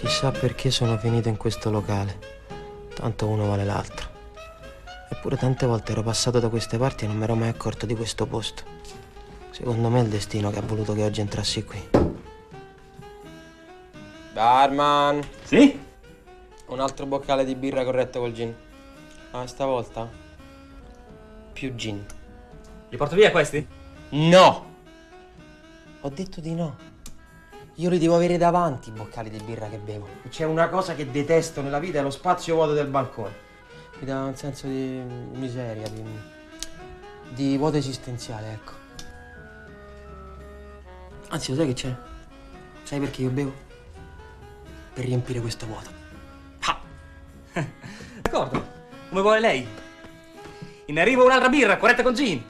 Chissà perché sono finito in questo locale. Tanto uno vale l'altro. Eppure tante volte ero passato da queste parti e non mi ero mai accorto di questo posto. Secondo me è il destino che ha voluto che oggi entrassi qui. Barman! Sì? Un altro boccale di birra corretto col gin. Ah, stavolta? Più gin. Li porto via questi? No! Ho detto di no. Io li devo avere davanti i boccali di birra che bevo. C'è una cosa che detesto nella vita, è lo spazio vuoto del balcone. Mi dà un senso di miseria, di vuoto esistenziale, ecco. Anzi, lo sai che c'è? Sai perché io bevo? Per riempire questo vuoto. Ah! D'accordo, come vuole lei. In arrivo un'altra birra, corretta con gin.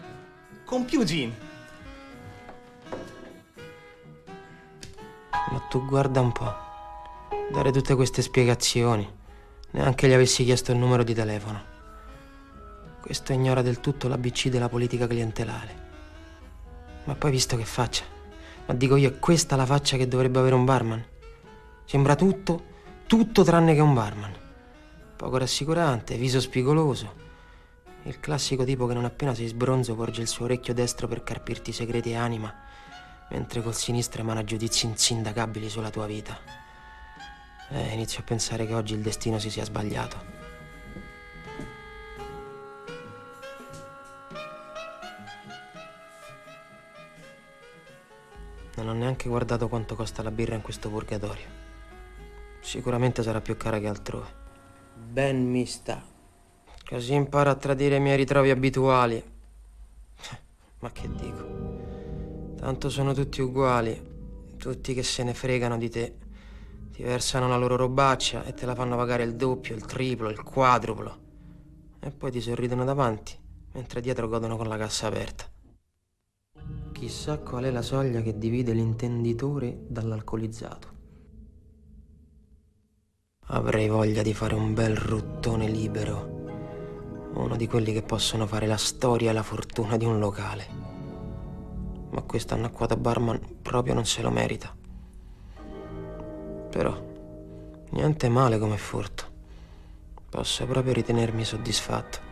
Con più gin. Ma tu guarda un po'. Dare tutte queste spiegazioni. Neanche gli avessi chiesto il numero di telefono. Questo ignora del tutto l'ABC della politica clientelare. Ma poi visto che faccia? Ma dico io, è questa la faccia che dovrebbe avere un barman? Sembra tutto tranne che un barman. Poco rassicurante, viso spigoloso. Il classico tipo che non appena sei sbronzo porge il suo orecchio destro per carpirti segreti e anima, mentre col sinistro emana giudizi insindacabili sulla tua vita. Inizio a pensare che oggi il destino si sia sbagliato. Non ho neanche guardato quanto costa la birra in questo purgatorio. Sicuramente sarà più cara che altrove. Ben mi sta. Così imparo a tradire i miei ritrovi abituali. Ma che dico? Tanto sono tutti uguali. Tutti che se ne fregano di te. Ti versano la loro robaccia e te la fanno pagare il doppio, il triplo, il quadruplo. E poi ti sorridono davanti, mentre dietro godono con la cassa aperta. Chissà qual è la soglia che divide l'intenditore dall'alcolizzato. Avrei voglia di fare un bel ruttone libero. Uno di quelli che possono fare la storia e la fortuna di un locale. Ma questo anacquato barman proprio non se lo merita. Però, niente male come furto. Posso proprio ritenermi soddisfatto.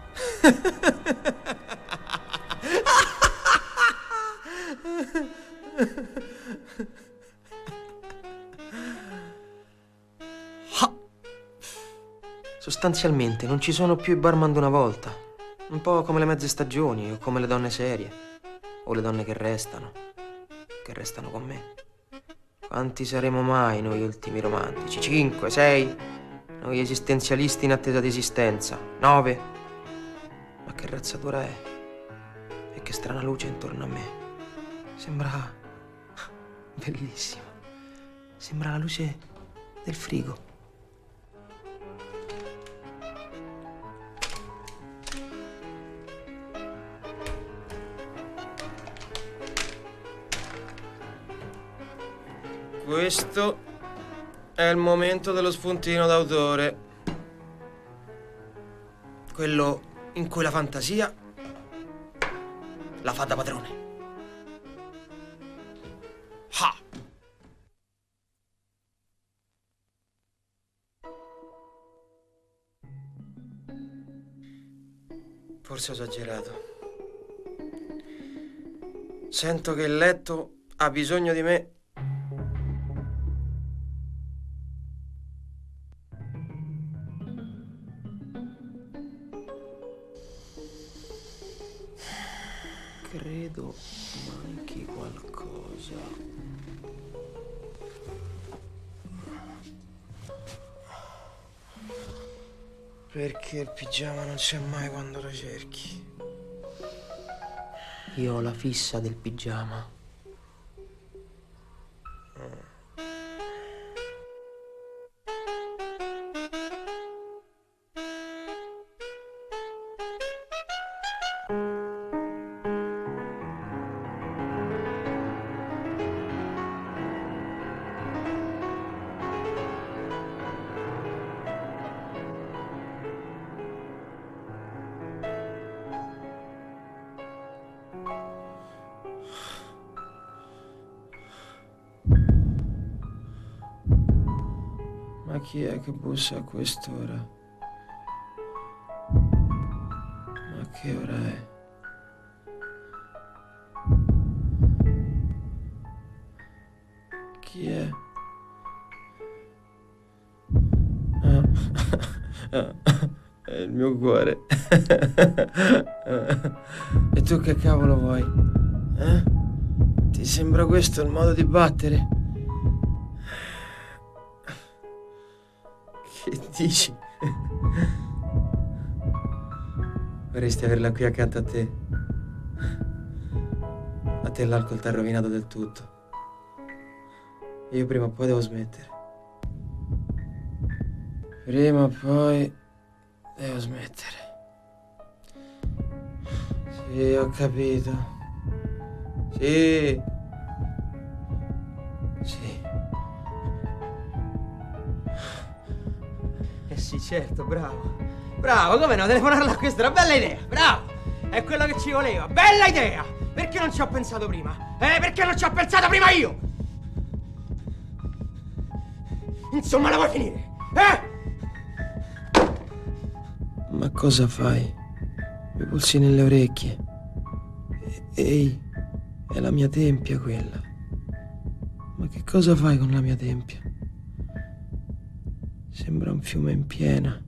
Sostanzialmente non ci sono più i barman d'una volta. Un po' come le mezze stagioni o come le donne serie. O le donne che restano con me. Quanti saremo mai noi ultimi romantici? 5, 6? Noi esistenzialisti in attesa di esistenza? 9? Ma che razzatura è? E che strana luce intorno a me. Sembra bellissima. Sembra la luce del frigo. Questo è il momento dello spuntino d'autore. Quello in cui la fantasia la fa da padrone. Ha! Forse ho esagerato. Sento che il letto ha bisogno di me. Credo manchi qualcosa. Perché il pigiama non c'è mai quando lo cerchi? Io ho la fissa del pigiama. chi è che bussa a quest'ora? Ma che ora è? Chi è? È il mio cuore. E tu che cavolo vuoi? Ti sembra questo il modo di battere? Che dici? Vorresti averla qui accanto a te. A te l'alcol ti ha rovinato del tutto. Io prima o poi devo smettere. Prima o poi devo smettere. Sì, ho capito. Sì. Sì. Eh sì, certo, bravo. Bravo, come no? Telefonarla a questa è una bella idea. Bravo. È quello che ci voleva. Bella idea. Perché non ci ho pensato prima? Perché non ci ho pensato prima io? Insomma, la vuoi finire? Ma cosa fai? Mi pulsi nelle orecchie. Ehi, è la mia tempia quella. Ma che cosa fai con la mia tempia? Sembra un fiume in piena.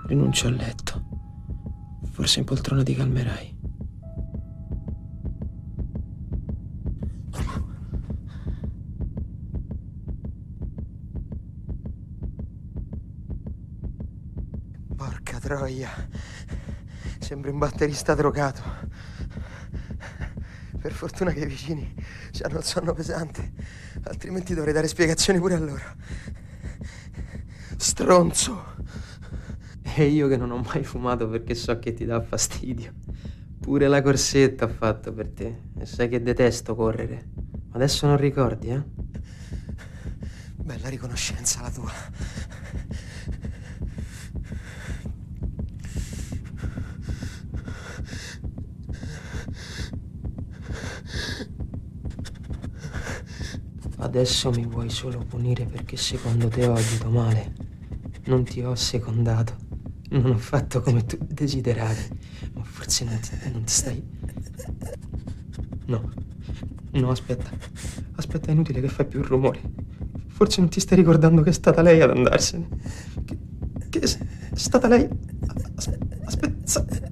Rinuncio al letto. Forse in poltrona ti calmerai. Porca troia. Sembra un batterista drogato. Per fortuna che i vicini hanno il sonno pesante, altrimenti dovrei dare spiegazioni pure a loro. Stronzo! E io che non ho mai fumato perché so che ti dà fastidio. Pure la corsetta ho fatto per te. E sai che detesto correre. Adesso non ricordi, eh? Bella riconoscenza la tua. Adesso mi vuoi solo punire perché secondo te ho agito male. Non ti ho secondato. Non ho fatto come tu desideravi. Ma forse non ti stai... No. No, aspetta. Aspetta, è inutile che fai più rumore. Forse non ti stai ricordando che è stata lei ad andarsene. Che è stata lei... Aspetta...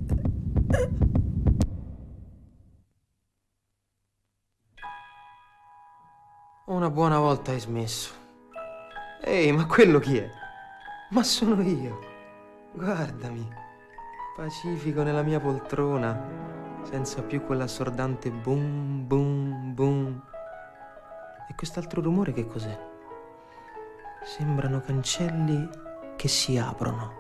Una buona volta hai smesso. Ehi, ma quello chi è? Ma sono io. Guardami, pacifico nella mia poltrona, senza più quell'assordante boom, boom, boom. E quest'altro rumore che cos'è? Sembrano cancelli che si aprono.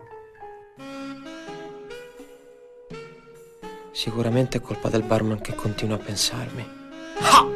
Sicuramente è colpa del barman che continua a pensarmi. Ah!